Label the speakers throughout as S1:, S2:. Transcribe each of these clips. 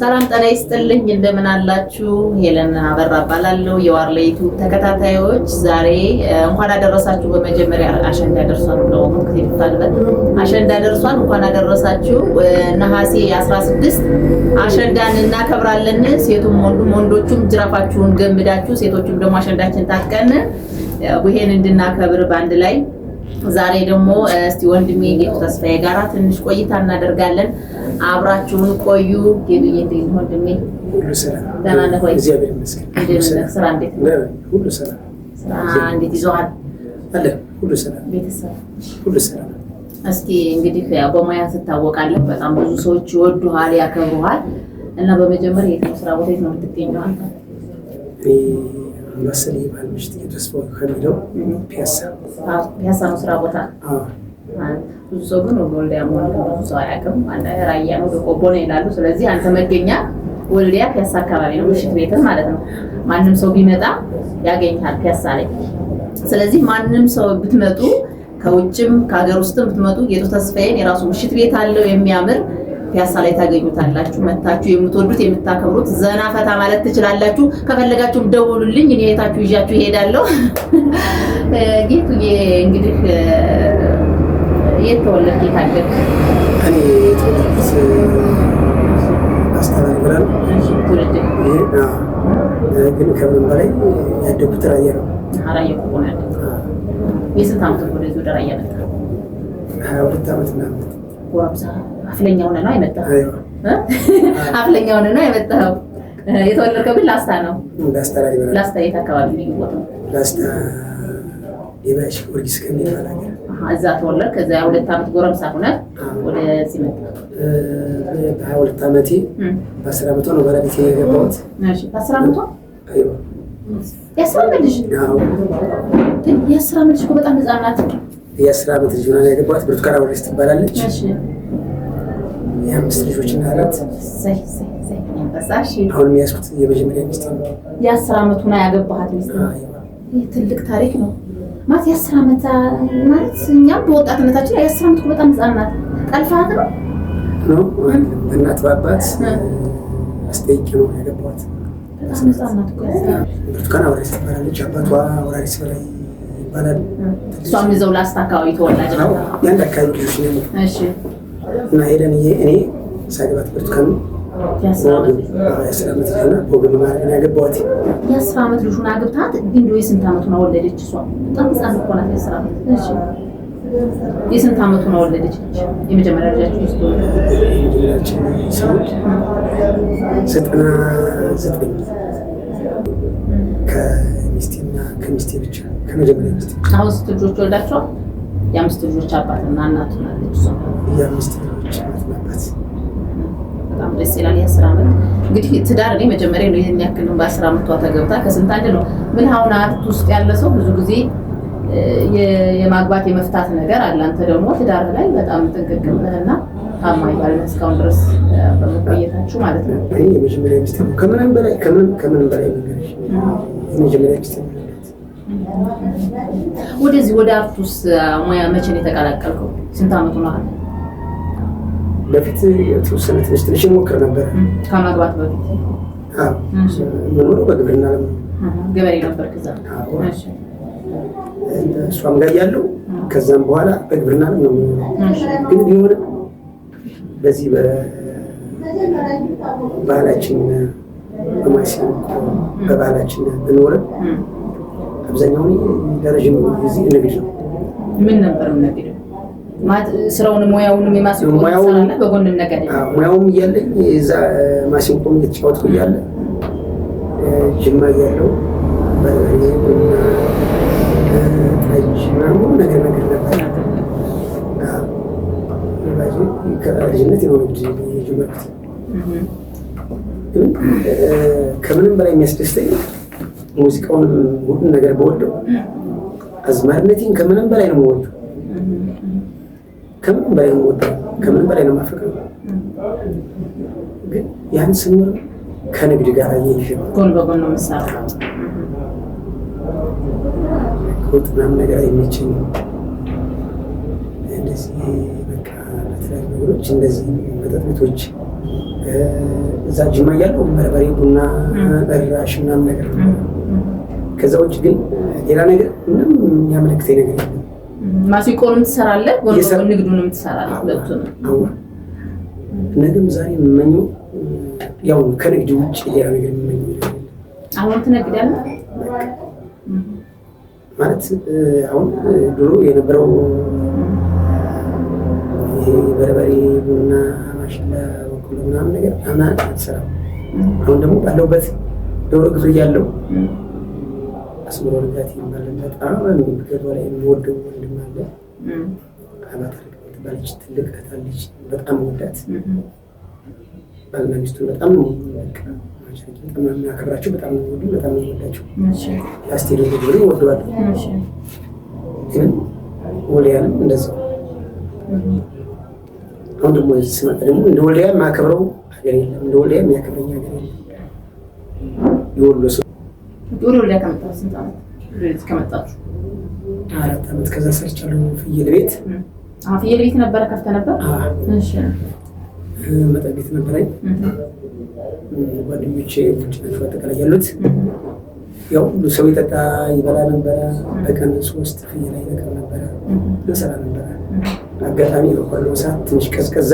S1: ሰላም ጤና ይስጥልኝ እንደምን አላችሁ? ሄለን አበራ እባላለሁ። የዋርሌቱ ተከታታዮች ዛሬ እንኳን አደረሳችሁ። በመጀመሪያ አሸንዳ ደርሷል ነው ከተፈታለበት አሸንዳ ደርሷል። እንኳን አደረሳችሁ። ነሐሴ 16 አሸንዳን እናከብራለን። ሴቱም ወንዶቹም ጅራፋችሁን ገምዳችሁ ሴቶቹም ደግሞ አሸንዳችን ታጥቀን ይሄን እንድናከብር ባንድ ላይ ዛሬ ደግሞ እስቲ ወንድሜ ጌቱ ተስፋዬ ጋራ ትንሽ ቆይታ እናደርጋለን። አብራችሁን ቆዩ። ጌቱዬ እንዴት ነው ወንድሜ?
S2: ሁሉ ሰላም
S1: ደህና ነህ ወይ?
S2: እግዚአብሔር ይመስገን።
S1: ስራ እንዴት ነው?
S2: ሁሉ ሰላም።
S1: ስራ እንዴት ይዞሃል?
S2: አለ ሁሉ ሰላም።
S1: ቤተሰብ
S2: ሁሉ ሰላም።
S1: እስኪ እንግዲህ ያው በሙያ ትታወቃለህ። በጣም ብዙ ሰዎች ይወዱሃል፣ ያከብሩሃል እና በመጀመሪያ የት ነው ስራ ቦታ የት ነው የምትገኘው አንተ?
S2: ማሰሌ ባልምሽት የተስፋው ከሚለው ፒያሳ
S1: ነው ስራ ቦታ። ብዙ ሰው ግን ወልዲያ ማለት ብዙ ሰው አያውቅም። አንተ ራያ ነው ቆቦ ነው ይላሉ። ስለዚህ አንተ መገኛ ወልዲያ ፒያሳ አካባቢ ነው፣ ምሽት ቤት ማለት ነው። ማንም ሰው ቢመጣ ያገኛል ፒያሳ ላይ። ስለዚህ ማንም ሰው ብትመጡ ከውጭም ከሀገር ውስጥም ብትመጡ ጌቱ ተስፋዬን የራሱ ምሽት ቤት አለው የሚያምር ፒያሳ ላይ ታገኙታላችሁ። መታችሁ የምትወዱት የምታከብሩት ዘና ፈታ ማለት ትችላላችሁ። ከፈለጋችሁም ደውሉልኝ፣ እኔ የታችሁ ይዣችሁ እሄዳለሁ። ጌቱዬ እንግዲህ የት ተወለድክ? የት አደግክ?
S2: እኔ የተወለድኩት አስተዳደር ብለን
S1: ትውልድ
S2: ግን ከምንም በላይ ያደግኩት ራያ ነው።
S1: ራያ እኮ ነው ያደግኩት። የስንት ዓመት ወደዚህ ወደ ራያ መጣ?
S2: 22 ዓመት ምናምን።
S1: ጎረምሳ አፍለኛ ሆነህ ነው የመጣኸው? አፍለኛ ሆነህ ነው የመጣኸው? የተወለድከው ግን ላስታ ነው? ላስታ የት አካባቢ ነው የሚወጣው? ላስታ
S2: የባሽ ጊዮርጊስ ከሚባል ሀገር
S1: እዛ ተወለድክ። ከዛ 22 ዓመት ጎረምሳ ሆነህ ወደዚህ መጣህ?
S2: በ22 ዓመቴ በ10 ዓመቷ ነው ባለቤቴ የገባሁት።
S1: እሺ በ10 ዓመቷ?
S2: አይዋ
S1: የ10 ዓመት ልጅ?
S2: አዎ
S1: የ10 ዓመት ልጅ እኮ በጣም ህፃን ናት።
S2: የ10 ዓመት ልጅ ሆና ያገባሁት ብርቱካን አወሬስ ትባላለች።
S1: እሺ
S2: የ5 ልጆች እናት። አሁን የሚያስኩት የመጀመሪያ ሚስት ነው።
S1: የ10 ዓመት ሆና ያገባሃት ሚስት ነው። ይህ ትልቅ ታሪክ ነው ማለት። የ10 ዓመት ማለት እኛም በወጣትነታችን የ10 ዓመት በጣም ህፃን ናት። ጠልፋት ነው
S2: በእናት በአባት አስጠይቄ ነው ያገባሁት።
S1: በጣም ህፃን ናት እኮ።
S2: ብርቱካን አወሬስ ትባላለች። አባቷ አውራሪስ በላይ ይባላል።
S1: እሷም እዛው ላስታ አካባቢ ተወላጅ ነው።
S2: የአንድ አካባቢ ልጆች ነው።
S1: እሺ
S2: እና ሄደን እኔ ሳገባት ብርቱካን የ10 ዓመት ሆና በወገን ማለት ነው ያገባሁት።
S1: የ10 ዓመት ልጅ ሆና አግብታት እንደው የስንት ዓመት ሆና ወለደች? እሷ በጣም ህፃን እኮ ናት። የ10 ዓመት እሺ የስንት ዓመት ሆና ወለደች? የመጀመሪያ ልጃችሁ ውስጥ
S2: ልጃችን ሰውድ 99 ከሚስቴ ብቻ ከመጀመሪያ ሚስቴ።
S1: አሁን ስንት ልጆች ወልዳችኋል? የ5 ልጆች አባትና እናት ናለች እሷ።
S2: የ5 ልጆች አባት።
S1: በጣም ደስ ይላል። የ10 ዓመት እንግዲህ ትዳር እኔ መጀመሪያ ነው ይሄን ያክል ነው። በ10 ዓመቷ ተገብታ ከስንት አንድ ነው። ምን አሁን አርት ውስጥ ያለ ሰው ብዙ ጊዜ የማግባት የመፍታት ነገር አለ። አንተ ደግሞ ትዳር ላይ በጣም ጥንቅቅ ብለህና ታማኝ ባለህ እስካሁን ድረስ በመቆየታችሁ ማለት ነው።
S2: እኔ የመጀመሪያ ሚስት ነው። ከምንም በላይ ነገርሽ የመጀመሪያ ሚስት ነው።
S1: ወደዚህ ወደ አርት ውስጥ ሙያ መቼ ነው የተቀላቀልከው? ስንት ዓመቱ ነው?
S2: በፊት የተወሰነ ትንሽ ሞክር ነበር
S1: ከማግባት በፊት።
S2: አዎ ምንም በግብርና
S1: ገበሬ ነበር ከዛ? እሺ
S2: እሷም ጋር ያለው ከዛም በኋላ በግብርና ነው ግን ቢሆንም በዚህ በባህላችን በባህላችን ብንኖርም አብዛኛውን ለረጅም ጊዜ ንግድ ነው።
S1: ምን ነበር የምነግደው? ማለት ስራውን ሙያውንም የማስቆም ሰራለ በጎንም ነገር
S2: ሙያውም እያለኝ እዛ ማሲንቆም እየተጫወትኩ እያለ ጅማ እያለሁ ነገር ነበር። ከልጅነት ነው የጀመርኩት። ከምንም በላይ የሚያስደስተኝ ሙዚቃውን ሁሉን ነገር በወደው አዝማሪነቴን ከምንም በላይ ነው የምወደው። ከምንም በላይ ነው የምወደው። ከምንም በላይ ነው የማፈቅረው። ግን ያን ስኖር ከንግድ ጋር እየይዤው
S1: ጎን በጎን ነው የምትሰራው።
S2: ወጥ ምናምን ነገር አይመቸኝም። እንደዚህ በቃ በተለያዩ ነገሮች እንደዚህ መጠጥ ቤቶች እዛ ጅማ እያለሁ በርበሬ ቡና በራሽ ምናምን ነገር ከዛ ውጭ ግን ሌላ ነገር ምንም የሚያመለክተኝ ነገር የለም።
S1: ማሲቆንም ትሰራለህ ጎን ለጎን ንግዱንም ትሰራለህ ሁለቱንም?
S2: አዎ ነገም ዛሬ የምመኘው ያው ከንግድ ውጭ ሌላ ነገር የምመኘው
S1: አሁን ትነግዳለህ
S2: ማለት አሁን ድሮ የነበረው ይሄ በርበሬ ቡና ማሽላ ወኩል ምናምን ነገር አና አትሰራም። አሁን ደግሞ ባለውበት ዶሮ ግብር ያለው አስመሮ ልጋት ይባላል። በጣም የሚገርም ላይ የሚወደው ወንድም አለ አባታ ትባለች ትልቅ እህት አለች። በጣም ወዳት ባልና ሚስቱ በጣም በጣም የሚያከብራቸው በጣም ወዱ በጣም ወዳቸው አስቴር ልጅ ወደዋል። ግን ወሊያንም እንደዛው አሁን ደግሞ ስመጣ ደግሞ እንደ ወሊያ ማከብረው ሀገር የለም። እንደ ወሊያ የሚያከብረኝ ሀገር የለም። ይወሉ ሰው
S1: ወሊያ ከመጣሁ ስንት ዓመት ከመጣችሁ?
S2: 4 ዓመት ከዛ ሰርቻለሁ። ፍየል ቤት
S1: ፍየል ቤት ነበረ ከፍተህ ነበር? እሺ
S2: መጠጥ ቤት ነበረኝ። ጓደኞቼ ውጭ ናቸው አጠቃላይ ያሉት። ያው ሁሉ ሰው ይጠጣ ይበላ ነበረ። በቀን 3 ፍየል አይነቀም ነበረ እንሰራ ነበረ። አጋጣሚ በቆሎ ሰዓት ትንሽ ቀዝቀዛ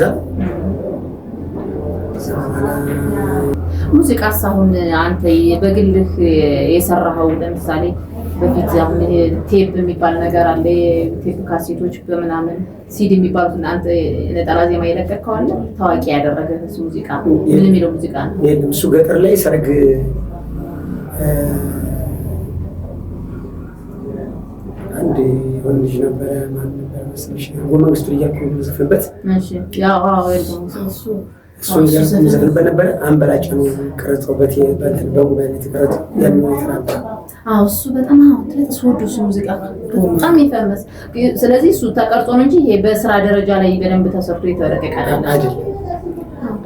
S1: ሙዚቃስ አሁን አንተ በግልህ የሰራኸው ለምሳሌ በፊት አሁን ቴፕ የሚባል ነገር አለ። ቴፕ ካሴቶች በምናምን ሲዲ የሚባሉት አንተ ነጠላ ዜማ የለቀቅከው አለ ታዋቂ ያደረገ እሱ ሙዚቃ ምን የሚለው ሙዚቃ ነው?
S2: እሱ ገጠር ላይ ሰርግ አንድ ወንድ ልጅ ነበረ። ማን ነበረ መሰለሽ? መንግስቱ እያልኩ የምዘፍንበት እሱን የምዘፍንበት ነበረ። አንበላጭ ነው ቀረጸውበት በእንትን በሞባይል የተቀረጸው ያንተራባ
S1: እሱ በጣም ተወዶ እሱ ሙዚቃ በጣም ይፈመስ። ስለዚህ እሱ ተቀርጾ ነው እንጂ ይሄ በስራ ደረጃ ላይ በደንብ ተሰርቶ የተለቀቀ
S2: አይደለም።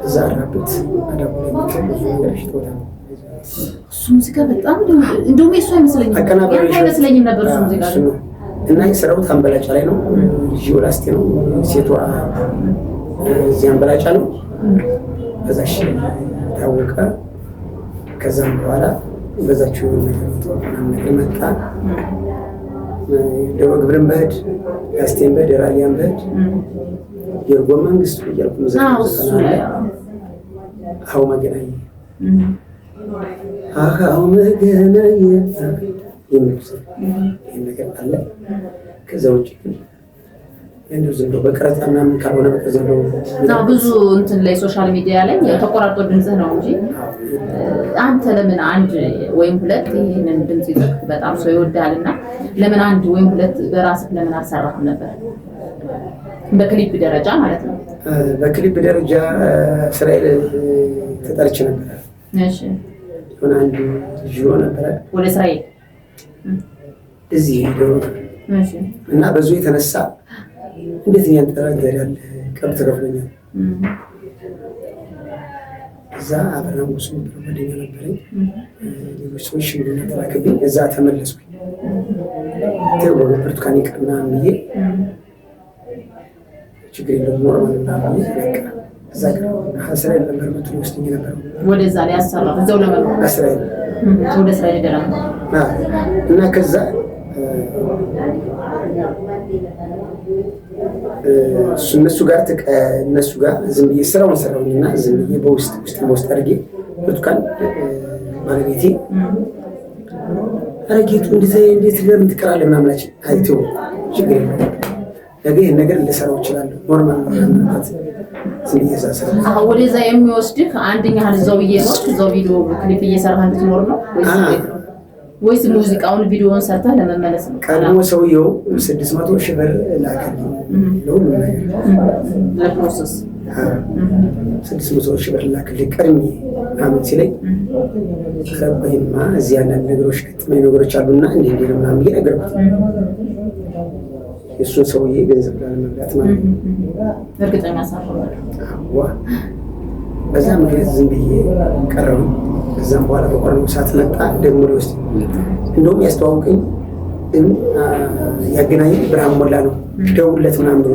S2: እዛ አራበት አዳሙ ላይ
S1: እሱ ሙዚቃ በጣም እንደውም እሱ አይመስለኝም ነበር እሱ ሙዚቃ
S2: እና የሰራሁት አንበላጫ ላይ ነው። ጂኦላስቲ ነው ሴቷ እዚህ አንበላጫ ነው። በዛሽ ታወቀ። ከዛም በኋላ በዛችው ነገር መጣ። ዶሮ ግብርን በህድ ጋስቴን በህድ ራያን በህድ የርጎ መንግስቱ እያልኩ መዘፈን አው መገናኝ አው መገናኝ ይሄን ነገር አለ። ከዛ ውጭ ግን እንደው ዝም ብሎ በቀረጻ ምናምን ካልሆነ በቀር ዝም ብሎ
S1: ብዙ እንትን ላይ ሶሻል ሚዲያ ላይ ተቆራርጦ ድምጽህ ነው እንጂ አንተ ለምን አንድ ወይም ሁለት ይሄንን ድምጽ ይዘህ በጣም ሰው ይወዳልና ለምን አንድ ወይም ሁለት በራስህ ለምን አልሰራህም ነበር? በክሊፕ ደረጃ ማለት ነው።
S2: በክሊፕ ደረጃ እስራኤል ተጠርቼ ነበር።
S1: እሺ
S2: ሆነ አንድ ጂዮ ነበር
S1: ወደ እስራኤል
S2: እዚህ ሄዶ እና በዙ የተነሳ እንዴት ያንጠራደራል ቀብት ተከፍለኛል። እዛ አብረን ሙሱ ወደኛ ነበረኝ። ሌሎች ሰዎች ሽምግልና ተላከብኝ። እዛ ተመለስኩኝ። ተወው ብርቱካን ይቅርና ምዬ ችግር የለውም ኖርማል እና ምዬ በቃ እዛ ጋር እስራኤል ነበር መጥቶ ወስደኝ ነበር።
S1: ወደዛ ላይ አሰራ እዛው ለመኖር
S2: እስራኤል
S1: ወደ እስራኤል ደረም
S2: እና ከዛ እነሱ ጋር ዝም ብዬ ስራውን ሰራውኝና ዝም ብዬ በውስጥ አድርጌ ብርቱካን ባለቤቴ አረጌቱ እንዴት ለምን ትቀራለህ ምናምን አለች። አይተው ችግር የለም ነገ ይሄን ነገር ልሰራው እችላለሁ ኖርማል ነው። ዝም ብዬ ሰራ
S1: ወደዛ የሚወስድህ አንደኛ እዛው እየኖርክ እዛው ቪዲዮ ክሊፕ እየሰራህ እንድትኖር ነው ወይስ ሙዚቃውን ቪዲዮውን ሰርተህ ለመመለስ ነው?
S2: ቀድሞ ሰውየው 600 ሺህ ብር ላከልኝ ለሁሉ ነገር
S1: ለፕሮሰስ
S2: 600 ሺህ ብር ላከልኝ ቀድሜ አመት ሲለኝ ረባይማ እዚህ አንዳንድ ነገሮች ገጥመኝ ነገሮች አሉና እንዴ ነው ምናምን እየነገርኩት እሱን ሰውዬ ገንዘብ ላለመብላት ማለት ነው።
S1: እርግጠኛ ሳይሆን
S2: በዛ ምክንያት ዝም ብዬ ቀረሁ። ከዛም በኋላ በቆረው ሰዓት መጣ ደግሞ ሊወስድ እንደውም ያስተዋውቀኝ ያገናኝ ብርሃን ሞላ ነው። ደውለት ምናምን ብሎ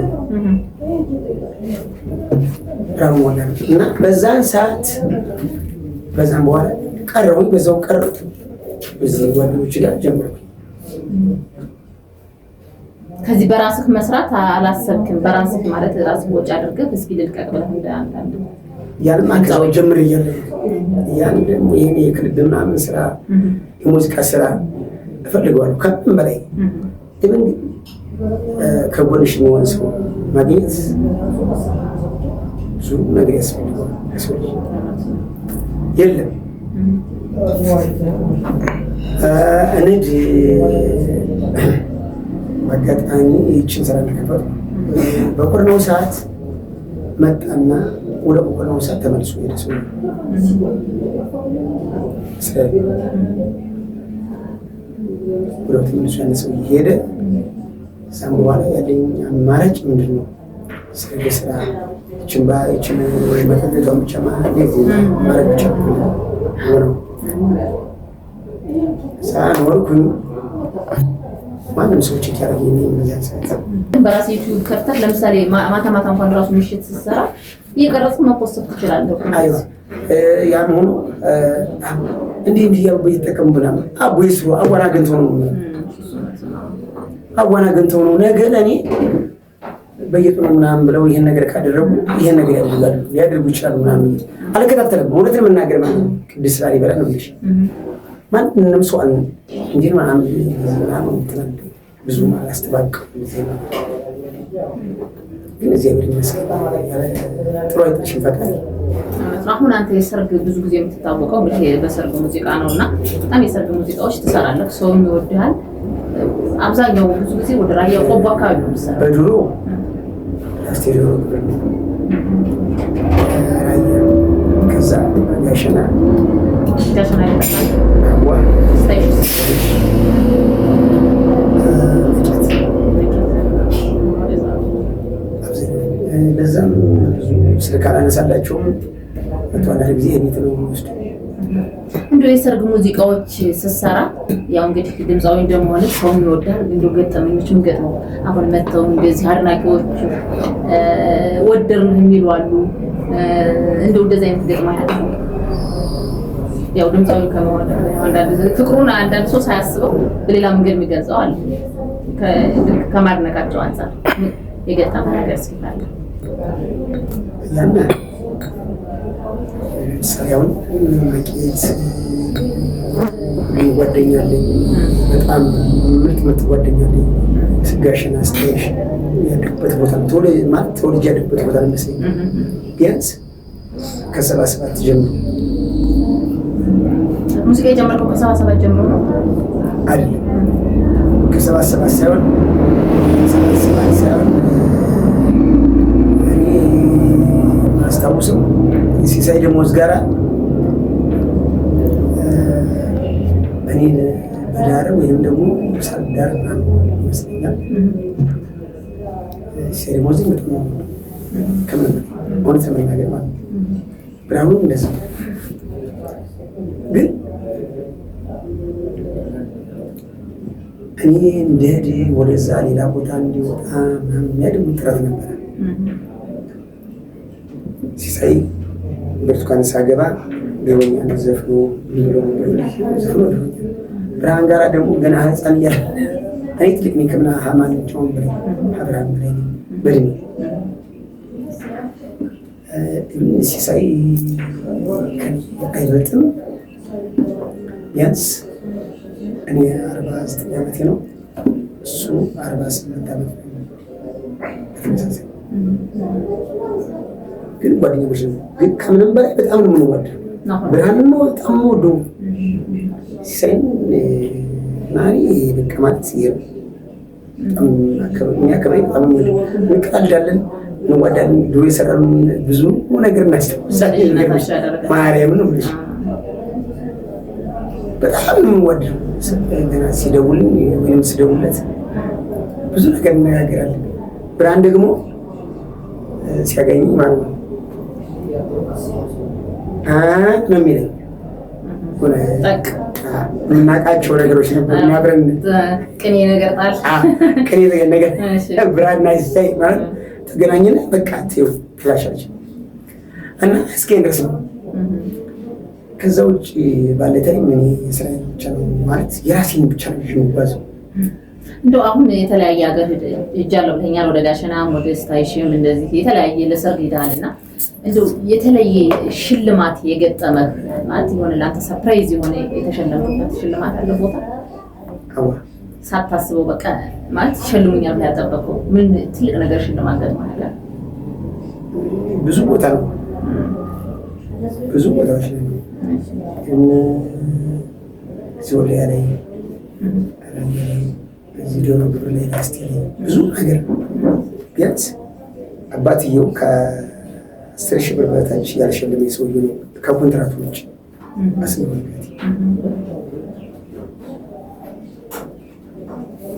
S2: ብርሃኑ ሞላ ነው እና በዛን ሰዓት በዛም በኋላ ቀረሁኝ። በዛው ቀረሁት በዚህ ጓደኞች ጋር ጀመርኩኝ።
S1: ከዚህ በራስህ መስራት አላሰብክም? በራስህ ማለት ራስህ ወጪ አድርገህ እስኪ ልልቀቅ ብለህ እንደ አንዳንድ
S2: ያንም አንተው ጀምር እያለ ያን ደግሞ ይሄን የክሊፕ ምናምን ስራ የሙዚቃ ስራ እፈልገዋለሁ ከምንም በላይ ግን ከጎንሽ የሚሆን ሰው ማግኘት ብዙ ነገር ያስፈልገዋል። የለም እኔ አጋጣሚ ይህችን ስራ እንደከፈቱ በቆርነው ሰዓት መጣና ወደ ቆርነው ሰዓት ተመልሶ ሄደ። ሰው ወደ ተመልሶ ያለ ሰው ሄደ። እዛም በኋላ ያለኝ አማራጭ ምንድን ነው? ስለ ስራ ይችን መጠለጫውን ብቻ ማድረግ ብቻ ሆነው ሳኖርኩኝ ማንም ሰው ቼክ ያደረገኝ በዚያን ሰዓት
S1: በራሴ ዩቲዩብ ከፍተህ ለምሳሌ ማታ ማታ እንኳን ራሱ ምሽት ስትሰራ እየቀረጽክ መፖስት ትችላለህ።
S2: አይዋ ያም ሆኖ እንዲህ እያሉ እየተጠቀሙ ምናምን አቦይ ስሩ አዋና ገንተው ነው ነገ ለእኔ በየቀኑ ምናምን ብለው ይሄን ነገር ካደረጉ ይሄን ነገር ሊያደርጉ ይችላሉ ምናምን አልከታተልም። እውነትን መናገር ማለት ቅድስት ላሊበላ ነው ብለሽ ማንንም ሰው አለ እንጂ ምናምን ትናንት ብዙ አላስተባብቅም። ግን እዚህ ብር ይመስላል ጥሩ አይተሽን ፈቃድ
S1: አሁን አንተ የሰርግ ብዙ ጊዜ የምትታወቀው እንግዲህ በሰርግ ሙዚቃ ነውና በጣም የሰርግ ሙዚቃዎች ትሰራለህ፣ ሰውም ይወድሃል። አብዛኛው ብዙ ጊዜ ወደ ራያ ቆቦ አካባቢ ነው የምትሰራው።
S2: በድሮ አስቴሪዮ ራያ ከዛ ጋሸና ይመጣል ለዛም ስልክ አላነሳላቸውም። በተዋናሪ ጊዜ ቤት ነው የሚወስዱ።
S1: እንደው የሰርግ ሙዚቃዎች ስትሰራ ያው እንግዲህ ድምፃዊ እንደመሆን ሰውም ይወዳል። እንደው ገጠመኞችም ገጥመው አሁን መተው እንደዚህ አድናቂዎች ወደርን የሚሉ አሉ። እንደው እንደዚህ አይነት ገጥማ ያለው ያው ድምፃዊ ከመሆን አንዳንድ ፍቅሩን አንዳንድ ሰው ሳያስበው በሌላ መንገድ የሚገልጸው አለ። ከማድነቃቸው አንፃር የገጠመ ነገር እስኪታለ
S2: ያና ሰሪያውን መቄት ጓደኛለኝ በጣም ምርጥ ጓደኛለኝ። ስጋሽን አስተያየሽ ያደግበት ቦታ ተወልጄ ያደግበት ቦታ ነው መሰለኝ። ቢያንስ ከ77 ጀምሮ
S1: ሙዚቃ የጀመርከው ከ77 ጀምሮ ነው
S2: አይደል? ከ77 ሳይሆን እኔ አስታውሰው ሲሳይ ደሞዝ ጋራ እኔን በዳር ወይም ደግሞ ሳልዳር ይመስለኛል። ሲሳይ ደሞዝ በጣም ከምን እውነት ለመናገር ማለት ብርሃኑ እንደዚህ ግን እኔ እንደሄድ ወደዛ ሌላ ቦታ እንዲወጣ ምናምን የሚያደርጉት ጥረት ነበረ። ሲሳይ ብርቱካን ሳገባ ገበኛ ዘፍኖ ዘፍኖ ብርሃን ጋራ ደግሞ ገና ህፃን እያለ እኔ ትልቅ ነኝ ከምና ሃይማኖቻውን በላይ አብርሃም በላይ በድሜ ሲሳይ አይበልጥም። ቢያንስ እኔ 49 ዓመቴ ነው፣ እሱ 48 ዓመት ነው። ተመሳሳይ ግን ጓደኞች ነው። ግን ከምንም በላይ በጣም ነው የምንወደው። ብርሃንን ነው በጣም የምወደው። ሲሳይን ማሪ በቃ ማለት ይሄ የሚያከብረኝ በጣም የምወደው። እንቀልዳለን፣ እንዋዳለን። ድሮ የሰራነው ብዙ ነገር እናስታውሳለን። ማርያም ነው ብለሽ በጣም ነው የምወደው። ገና ሲደውልኝ ወይም ስደውልለት ብዙ ነገር እንነጋገራለን። ብርሃን ደግሞ ሲያገኝ ማለት ነው ነው የሚለኝ የምናውቃቸው ነገሮች ነበር። አብረን
S1: ቅኔ ነገር
S2: ብርሃንና ሲሳይ ማለት ተገናኘን። በቃ ትላሻለች እና እስኪ ድረስ ነው። ከዛ ውጭ ባለ ታይም እኔ የስራ ብቻ ነው ማለት የራሴን ብቻ ነው የሚጓዘው።
S1: እንደው አሁን የተለያየ ሀገር ሄጃለሁ ብለኛል። ወደ ጋሸናም ወደ ስታይሽም እንደዚህ የተለያየ ለሰርግ ሄዳልና እንደው የተለየ ሽልማት የገጠመህ ማለት የሆነ ለአንተ ሰርፕራይዝ የሆነ የተሸለምክበት ሽልማት አለ ቦታ?
S2: አዎ
S1: ሳታስበው በቃ ማለት ሸልሙኛል ብለህ ያጠበቀው ምን ትልቅ ነገር ሽልማት ገጥሞሃል?
S2: ብዙ ቦታ ነው ብዙ ቦታዎች ላይ ዞሊያ ላይ እዚህ ዶሮ ግብር ላይ ላስቴ ላይ ብዙ ነገር ቢያንስ አባትየው ከ10 ሺህ ብር በታች ያልሸለመኝ ሰውዬ ነው ከኮንትራቱ ውጭ አስመልከት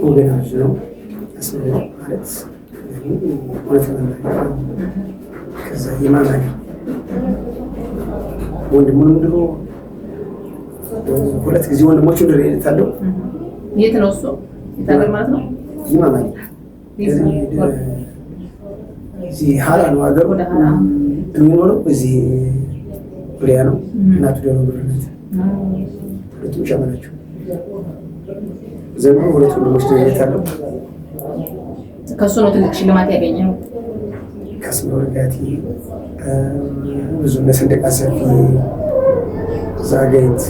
S2: ወገናች ነው አስመልከት ማለት እውነት ለመናገር ከዛ የማማኝ ወንድሙንም ድሮ 2 ጊዜ ወንድሞቹን ድሮ ይልታለው።
S1: የት ነው እሱ? የታገር ማለት ነው
S2: ይማማኝ እዚህ ሀራ ነው ሀገር የሚኖረው እዚህ ሪያ ነው። እናቱ ደግሞ ብርነት ሁለቱም ሻመናቸው ዘንድሮ 2 ወንድሞች ድሮ ይልታለው።
S1: ከሱ ነው ትልቅ ሽልማት ያገኘው።
S2: ከስመ ወርጋቲ ብዙ ለሰንደቅ አሰፊ ዛጋይት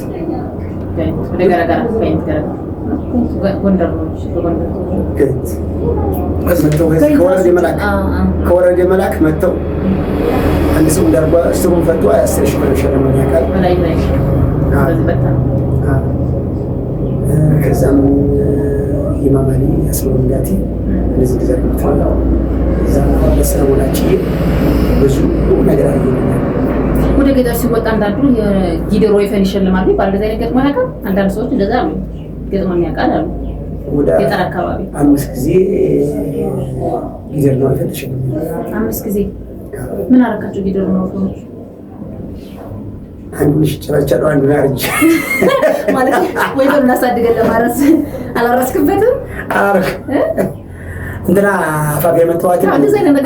S1: ወደ ገረገራ ፈይንት ገረገራ ጎንደር ነው
S2: ገይት ከወረደ መላክ መጥተው አንድ ሰው እንዳርባ ስሩን ፈቶ 10 ሺህ ብር ሸለመኝ ያውቃል። ከዛም ኢማማሊ ያስመው እንዳቲ እንደዚህ ተዘርግቶ ለሰላሙናችን ብዙ ነገር አድርገናል።
S1: ወደ ገጠር ሲወጣ አንዳንዱ የጊደሮ ወይፈን ይሸልማሉ ይባላል። እንደዛ ነገር ገጥሞ ያውቃል? አንዳንድ ሰዎች እንደዛ አሉ ገጥሞኝ ያውቃል አሉ። ገጠር አካባቢ
S2: 5 ጊዜ ጊደር ነው ወይፈን ተሸልማል።
S1: 5 ጊዜ ምን አደረጋችሁ? ጊደሮ ነው ወይፈን
S2: አንዱን ሽጨራቻለሁ አንዱን አርጅ
S1: ማለት ወይፈን እናሳድገን ለማረስ አላረስክበትም?
S2: አረክ እንትና አፋፍ የመጣዋት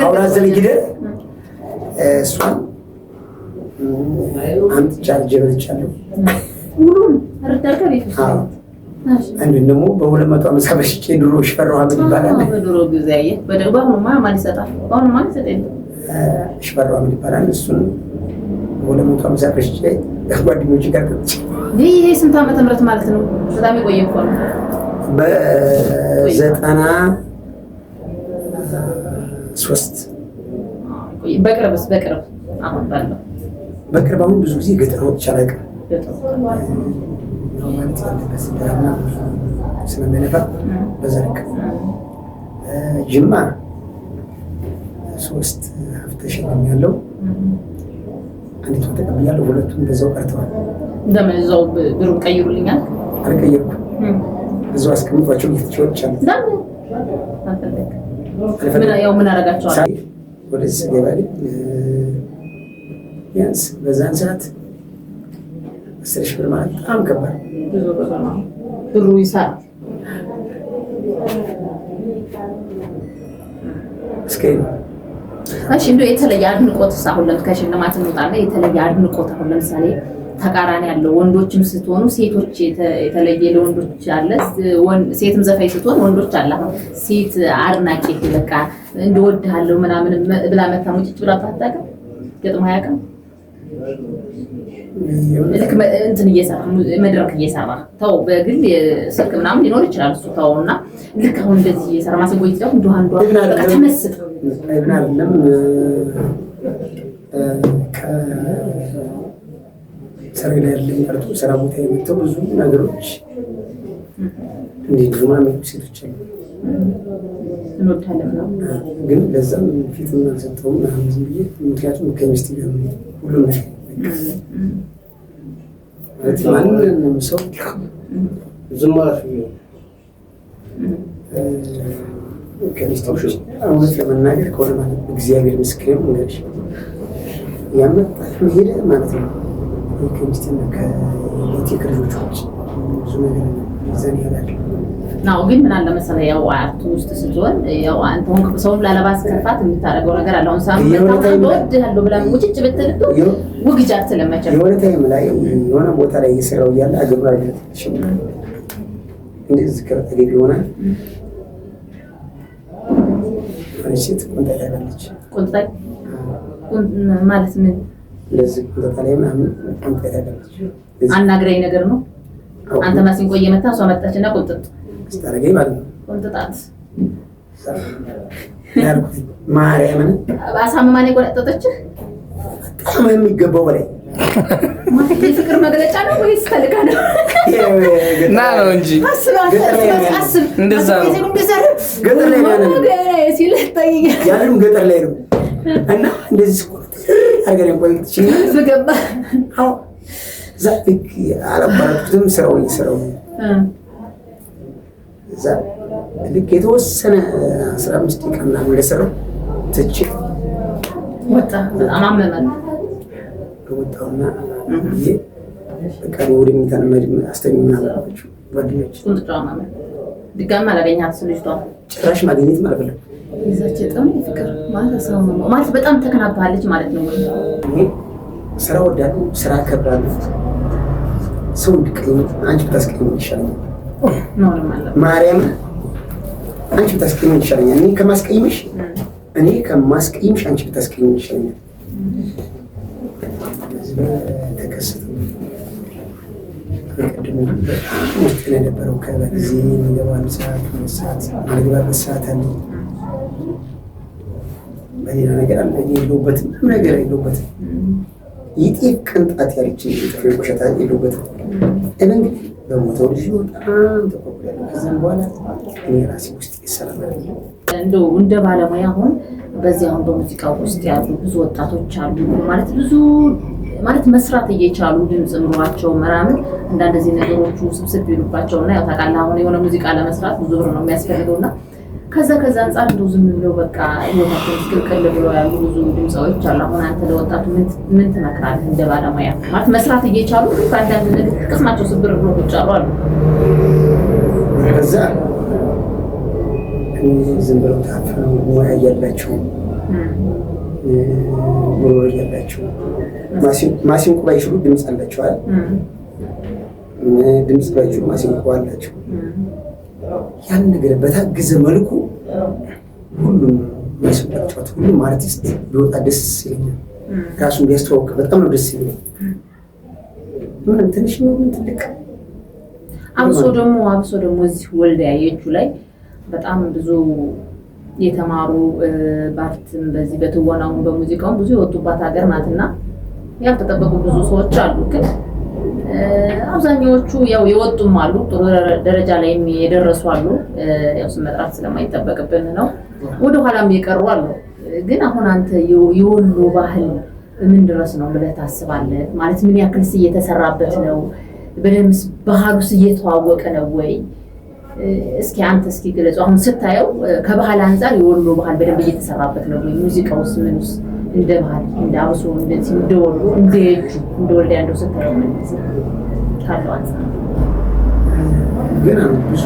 S2: አውራዘን ጊደር እሷን አንድ ቻርጅ በልቻለሁ
S1: ሁሉም አርዳካ ቤት ውስጥ
S2: አንዱን ደግሞ በ250 ብር ሽጬ ድሮ ሽፈራው አመድ ይባላል።
S1: በድሮ ጊዜ አየህ በደባሁማ ማን ይሰጣል? አሁን ማን ይሰጣል?
S2: ሽፈራው አመድ ይባላል። እሱን በ250 ብር ሽጬ ጓደኞቼ ጋር ተጥቼ
S1: ይሄ ስንት ዓመተ ምህረት ማለት ነው? በጣም የቆየ እኮ ነው።
S2: በ93
S1: በቅርብስ በቅርብ አሁን ባለው
S2: በቅርብ አሁን ብዙ ጊዜ ገጠሮች አላውቅም ማለት ያለበት ስራና ስለመነፋ በዘርክ ጅማ 3 ሀፍተሽ ያለው አንዲት ተቀብያለሁ። 2ቱም በዛው ቀርተዋል።
S1: እንደምን እዛው ብሩን ቀይሩልኛል?
S2: አልቀየርኩም። እዛው አስቀምጧቸው እየተጫወቻለሁ።
S1: ምን አደረጋቸዋል?
S2: ወደዚህ ገባል ቢያንስ በዛን ሰዓት 10 ሺህ ብር ማለት በጣም ከባድ
S1: ብሩ ይሳል
S2: እስከ
S1: እሺ እንደው የተለየ አድንቆት አሁን ከሽልማት እንውጣና የተለየ አድንቆት አሁን ለምሳሌ ተቃራኒ ያለው ወንዶችም ስትሆኑ ሴቶች የተለየ ለወንዶች አለ። ሴትም ዘፋኝ ስትሆን ወንዶች አለ። ሴት አድናቂ በቃ እንደወድሃለሁ ምናምን ብላ መታሙጭ ብላ ታጣቀም ገጥሞ ያውቃል? ልክ እንትን እየሰራ መድረክ እየሰራ ተው በግል ስልክ ምናምን ሊኖር ይችላል እሱ ተውና ልክ አሁን እንደዚህ እየሰራ ማሰንቆ ይጫው እንደው አንዷ በቃ ተመስጥ
S2: አይብናለም ሰርግ ላይ ያለኝ ቀርቶ ስራ ቦታ የመጣው ብዙ ነገሮች እንዲህ ድሮማም ሴቶች አሉ
S1: እንወዳለን ነው
S2: ግን ለዛም ፊትም አልሰጠውም ምናምን ዝም ብዬ ምክንያቱም ከሚስት ጋር ሁሉም ነገር ማንንም ሰው ዝም ማለት ነው። ከሚስቶች እውነት ለመናገር ከሆነ ማለት እግዚአብሔር ምስክሬ ነው እንግዲህ ያመጣ ሄደ ማለት ነው። ከሚስትና ከቤቴ ከልጆች ብዙ ነገር ይዘን ይሄዳል።
S1: ናው ግን ምን አለ መሰለህ ያው አርቱ ውስጥ ስትሆን ያው አንተ ሆንክ ሰውን ላለማስከፋት የምታደርገው ነገር አለ። አሁን ሳምንት ወድሃለሁ ብላ ሙጭጭ ብትልጡ ውግጃት ስለመቸ
S2: የሆነ ታይም ላይ የሆነ ቦታ ላይ እየሰራው እያለ አገባ አይደል እንደዚህ ከረጠገብ ይሆናል ፍሬሽት ኮንታክት ያለች
S1: ኮንታክት ማለት ምን
S2: ለዚህ ኮንታክት ላይ ምናምን ኮንታክት ያለች
S1: አናግረኝ ነገር ነው። አንተ ማሲንቆ እየመታ እሷ መጣችና ቁጥጥ
S2: ስታረገኝ ማለት ነው።
S1: ቁጥጣት
S2: ያልኩት ማርያምን
S1: አሳማማኔ ቆረጠጠች
S2: በጣም የሚገባው በላይ
S1: ማለት የፍቅር መግለጫ ነው ወይስ ተልካ ነው?
S3: ና ነው እንጂ
S1: አስብ
S3: እንደዛ ነው።
S2: ገጠር ላይ ነው
S1: ሲለጠኝ
S2: ያንም ገጠር ላይ ነው እና እንደዚህ አገሬን ቆይት ይችላል
S1: ዝገባ
S2: አው ዛክ አላባራቱም ስራው እዛ ልክ የተወሰነ 15 ደቂቃ ምናምን እንደሰራው ትቼ
S1: ወጣ። በጣም አመመን
S2: ወጣውና በቃ ወደ ሚታን አስተኛና አላችሁ ጓደኞች
S1: ቁንጥጫው ማመን ድጋሚ አላገኛት ልጅቷ
S2: ጭራሽ ማግኘት ማለት ነው።
S1: ይዛች በጣም ፍቅር ማለት ሰው ማለት በጣም ተከናባለች ማለት ነው።
S2: ስራ ወዳዱ ስራ ከብራሉ ሰው እንድቀኝ አንቺ ብታስቀኝ ይሻለኛል
S1: ነው ማለት
S2: ማርያም አንቺ ብታስቀኝ ይሻለኛል። እኔ ከማስቀይምሽ አንቺ ብታስቀኝ ይሻለኛል። ተከሰተ ቅድም ውስጥ የነበረው ከበጊዜ የሚገባን ሰዓት ማግባበት ሰዓት አለ። በሌላ ነገር አለ የለውበትም ነገር የለውበትም። ይጤፍ ቅንጣት ያለች ቆሻታ የለውበትም። እንግዲህ በሞተው ልጅ በጣም ተቆጥቷል። ከዛም በኋላ እኔ ራሴ ውስጥ ይሰራል።
S1: እንደው እንደ ባለሙያ አሁን በዚህ አሁን በሙዚቃው ውስጥ ያሉ ብዙ ወጣቶች አሉ ማለት ብዙ ማለት መስራት እየቻሉ ድምጽ ኑሯቸው ምናምን እንደዚህ ነገሮቹ ስብስብ ይሉባቸውና ያው ታውቃለህ አሁን የሆነ ሙዚቃ ለመስራት ብዙ ብር ነው የሚያስፈልገውና ከዛ አንፃር እንደው ዝም ብለው በቃ ህይወታቸውን ስቅልቅል ብለው ያሉ ብዙ ድምጻዎች አሉ። አሁን አንተ ለወጣቱ ምን ትመክራለህ እንደ ባለሙያ ማለት መስራት እየቻሉ ከአንዳንድ ነገር ቅስማቸው ስብር ብሎ ቁጭ አሉ።
S2: ከዛ ዝም ብለው ታፍነው ሙያ ያላቸው ሙያ ያላቸው ማሲንቆ ባይችሉ ድምጽ አላቸው አይደል? ድምጽ ባይችሉ ማሲንቆ አላቸው። ያን ነገር በታገዘ መልኩ ሁሉም ማሲንቆ ሁሉም አርቲስት ቢወጣ ደስ ይለኛል። ራሱን ቢያስተዋውቅ በጣም ነው ደስ ይለኛል። ምን ትንሽ ነው ምን ትልቅ
S1: አብሶ ደግሞ እዚህ ወልዲያ የእጁ ላይ በጣም ብዙ የተማሩ ባርትም በዚህ በትወናውም በሙዚቃውም ብዙ የወጡባት ሀገር ናትና ያልተጠበቁ ብዙ ሰዎች አሉ። ግን አብዛኛዎቹ ያው የወጡም አሉ ጥሩ ደረጃ ላይ የደረሱ አሉ። ያው ስመጥራት ስለማይጠበቅብን ነው ወደ ኋላም የቀሩ አሉ። ግን አሁን አንተ የወሎ ባህል ምን ድረስ ነው ብለህ ታስባለህ? ማለት ምን ያክልስ እየተሰራበት ነው? በደምስ ባህሉስ እየተዋወቀ ነው ወይ? እስኪ አንተ ግለጽ። አሁን ስታየው ከባህል አንፃር የወሎ ባህል በደንብ እየተሰራበት ነው ወይ? ሙዚቃውስ ምንስ እንደ ባህል እንደ አብሶ እንደዚህ እንደ ወሎ እንደ እጁ እንደ ወልዲያ እንደው ስታየው ምን ካለው አንፃር
S2: ግን ብዙ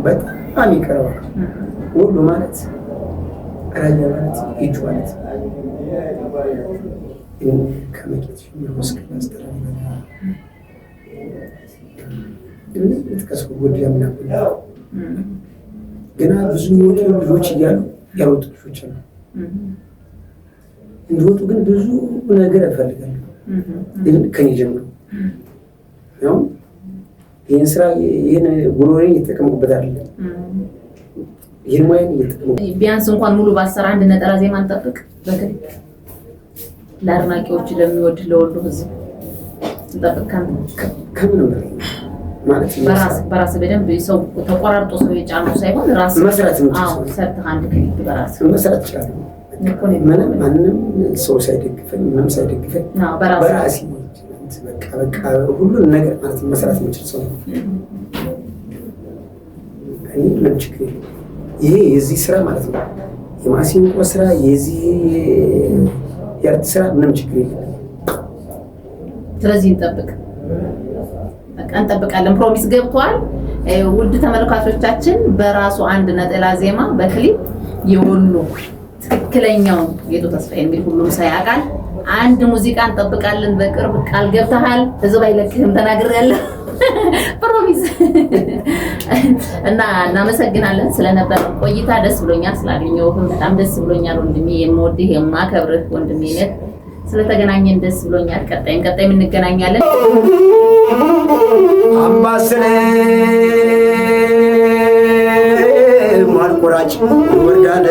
S2: በጣም ይቀርባል። ወሎ ማለት ራያ ማለት እጁ ማለት ከመቄት እስከ ማስተራራ ተከስኩ ወዲያም ነበር ገና ብዙ ልጆች እያሉ ያሉት ልጆች አሉ። እንዲወጡ ግን ብዙ ነገር እፈልጋለሁ። ግን ከኔ ጀምሮ ያው ይሄን ስራ ይሄን ጉሮሬን እየተጠቀምኩበት አይደለም። ይሄን ሙያ እየተጠቀምኩ
S1: ቢያንስ እንኳን ሙሉ ባሰራ አንድ ነጠላ ዜማ እንጠብቅ በግል ለአድናቂዎች ለሚወድ ለወሎ ህዝብ እንጠብቅ
S2: ከምንም በላይ ማለት
S1: በራስ በደንብ ሰው ተቆራርጦ ሰው የጫነው ሳይሆን ራስ
S2: መስራት ነው።
S1: ሰርተህ አንድ ክሊፕ በራስ
S2: መስራት ይችላል። ምንም ሰው ሳይደግፈኝ ምንም ሳይደግፈኝ በራሴ በቃ ሁሉን ነገር ማለት መስራት የምችል ሰው ነው። እኔ ምንም ችግር የለም። ይሄ የዚህ ስራ ማለት ነው የማሲንቆ ስራ የዚህ የአርት ስራ ምንም ችግር የለም።
S1: ስለዚህ እንጠብቅ በቃ እንጠብቃለን። ፕሮሚስ ገብቷል። ውድ ተመልካቾቻችን በራሱ አንድ ነጠላ ዜማ በክሊፕ የወሎ ትክክለኛው ጌጡ ተስፋዬ የሚል ሁሉም ሰው ያውቃል። አንድ ሙዚቃ እንጠብቃለን በቅርብ ቃል ገብተሃል። ህዝብ አይለቅህም ተናግሬያለሁ። ፕሮሚስ እና እናመሰግናለን ስለነበረ ቆይታ። ደስ ብሎኛል ስላገኘሁህም በጣም ደስ ብሎኛል ወንድሜ፣ የምወድህ የማከብርህ ወንድሜ ነህ። ስለተገናኘን ደስ ብሎኛል። ቀጣይም እንገናኛለን።
S2: አምባሰል ማልቆራጭ ወርዳለ